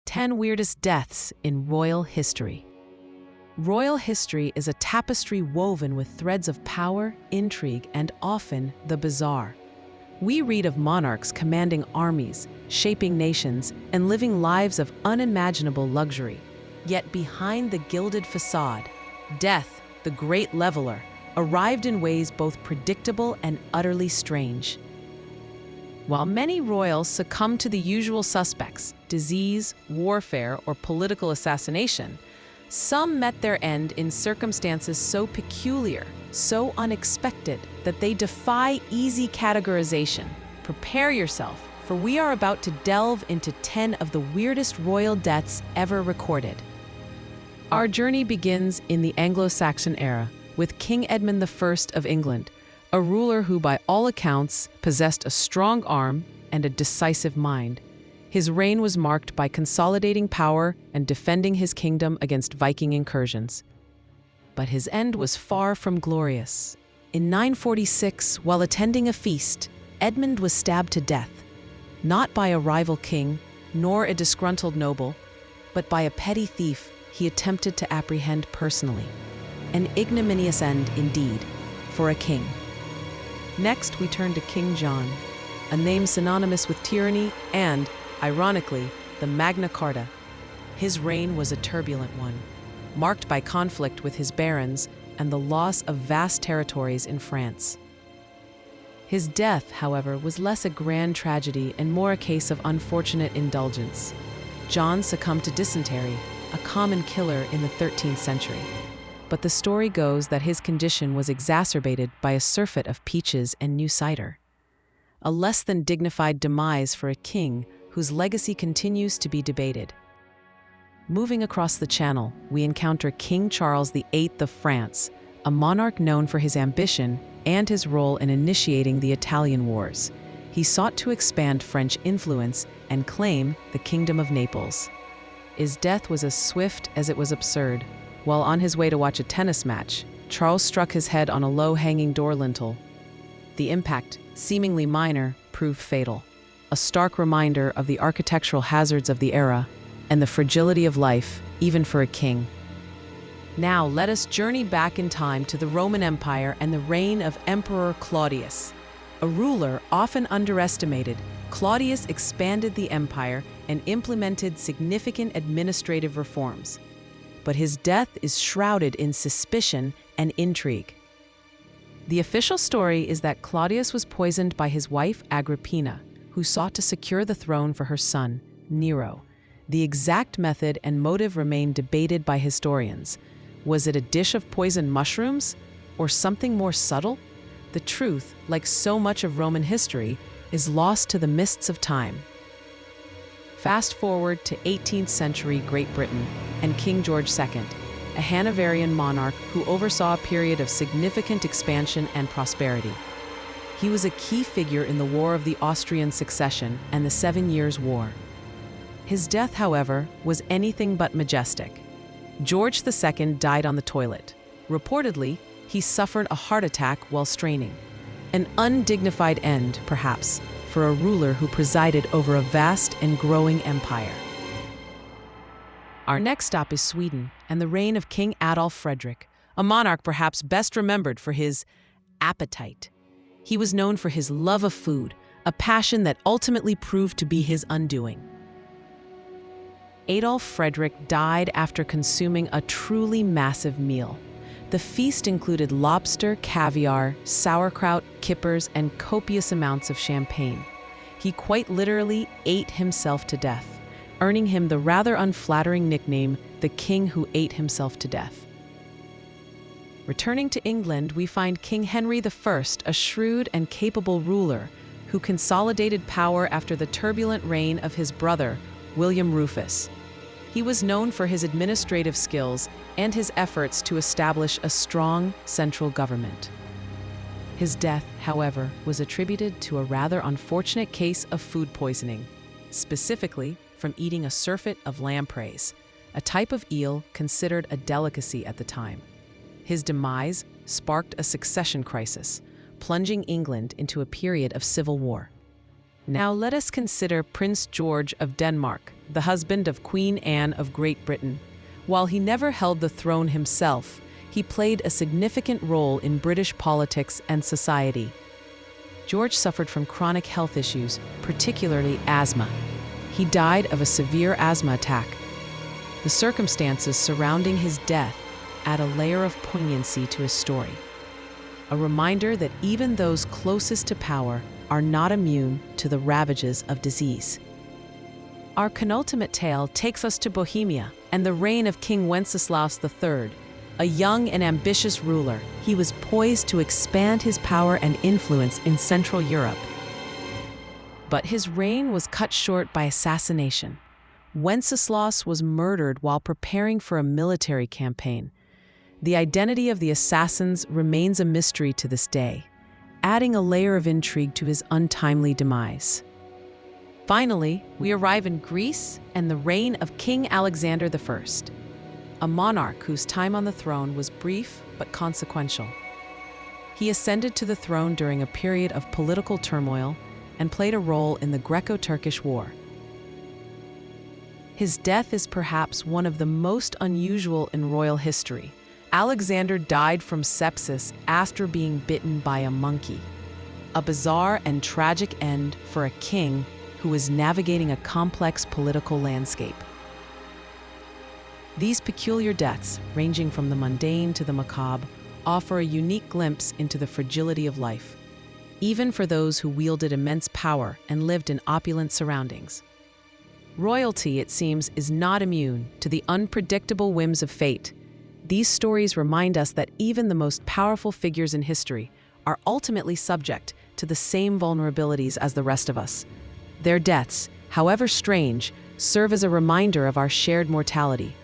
10 Weirdest Deaths in Royal History. Royal history is a tapestry woven with threads of power, intrigue, and often the bizarre. We read of monarchs commanding armies, shaping nations, and living lives of unimaginable luxury. Yet behind the gilded facade, death, the great leveler, arrived in ways both predictable and utterly strange. While many royals succumbed to the usual suspects, disease, warfare, or political assassination, some met their end in circumstances so peculiar, so unexpected, that they defy easy categorization. Prepare yourself, for we are about to delve into 10 of the weirdest royal deaths ever recorded. Our journey begins in the Anglo-Saxon era, with King Edmund I of England, a ruler who by all accounts possessed a strong arm and a decisive mind. His reign was marked by consolidating power and defending his kingdom against Viking incursions. But his end was far from glorious. In 946, while attending a feast, Edmund was stabbed to death, not by a rival king, nor a disgruntled noble, but by a petty thief he attempted to apprehend personally. An ignominious end indeed, for a king. Next, we turn to King John, a name synonymous with tyranny and, ironically, the Magna Carta. His reign was a turbulent one, marked by conflict with his barons and the loss of vast territories in France. His death, however, was less a grand tragedy and more a case of unfortunate indulgence. John succumbed to dysentery, a common killer in the 13th century. But the story goes that his condition was exacerbated by a surfeit of peaches and new cider. A less than dignified demise for a king whose legacy continues to be debated. Moving across the Channel, we encounter King Charles VIII of France, a monarch known for his ambition and his role in initiating the Italian Wars. He sought to expand French influence and claim the Kingdom of Naples. His death was as swift as it was absurd. While on his way to watch a tennis match, Charles struck his head on a low-hanging door lintel. The impact, seemingly minor, proved fatal, a stark reminder of the architectural hazards of the era and the fragility of life, even for a king. Now let us journey back in time to the Roman Empire and the reign of Emperor Claudius. A ruler often underestimated, Claudius expanded the empire and implemented significant administrative reforms. But his death is shrouded in suspicion and intrigue. The official story is that Claudius was poisoned by his wife Agrippina, who sought to secure the throne for her son, Nero. The exact method and motive remain debated by historians. Was it a dish of poisoned mushrooms, or something more subtle? The truth, like so much of Roman history, is lost to the mists of time. Fast forward to 18th century Great Britain and King George II, a Hanoverian monarch who oversaw a period of significant expansion and prosperity. He was a key figure in the War of the Austrian Succession and the 7 Years' War. His death, however, was anything but majestic. George II died on the toilet. Reportedly, he suffered a heart attack while straining. An undignified end, perhaps, for a ruler who presided over a vast and growing empire. Our next stop is Sweden and the reign of King Adolf Fredrik, a monarch perhaps best remembered for his appetite. He was known for his love of food, a passion that ultimately proved to be his undoing. Adolf Fredrik died after consuming a truly massive meal. The feast included lobster, caviar, sauerkraut, kippers, and copious amounts of champagne. He quite literally ate himself to death, earning him the rather unflattering nickname, the King Who Ate Himself to Death. Returning to England, we find King Henry I, a shrewd and capable ruler who consolidated power after the turbulent reign of his brother, William Rufus. He was known for his administrative skills and his efforts to establish a strong central government. His death, however, was attributed to a rather unfortunate case of food poisoning, specifically from eating a surfeit of lampreys, a type of eel considered a delicacy at the time. His demise sparked a succession crisis, plunging England into a period of civil war. Now let us consider Prince George of Denmark, the husband of Queen Anne of Great Britain. While he never held the throne himself, he played a significant role in British politics and society. George suffered from chronic health issues, particularly asthma. He died of a severe asthma attack. The circumstances surrounding his death add a layer of poignancy to his story. A reminder that even those closest to power are not immune to the ravages of disease. Our penultimate tale takes us to Bohemia and the reign of King Wenceslaus III. A young and ambitious ruler, he was poised to expand his power and influence in Central Europe. But his reign was cut short by assassination. Wenceslaus was murdered while preparing for a military campaign. The identity of the assassins remains a mystery to this day, adding a layer of intrigue to his untimely demise. Finally, we arrive in Greece and the reign of King Alexander I, a monarch whose time on the throne was brief but consequential. He ascended to the throne during a period of political turmoil and played a role in the Greco-Turkish War. His death is perhaps one of the most unusual in royal history. Alexander died from sepsis after being bitten by a monkey, a bizarre and tragic end for a king who was navigating a complex political landscape. These peculiar deaths, ranging from the mundane to the macabre, offer a unique glimpse into the fragility of life, even for those who wielded immense power and lived in opulent surroundings. Royalty, it seems, is not immune to the unpredictable whims of fate. These stories remind us that even the most powerful figures in history are ultimately subject to the same vulnerabilities as the rest of us. Their deaths, however strange, serve as a reminder of our shared mortality,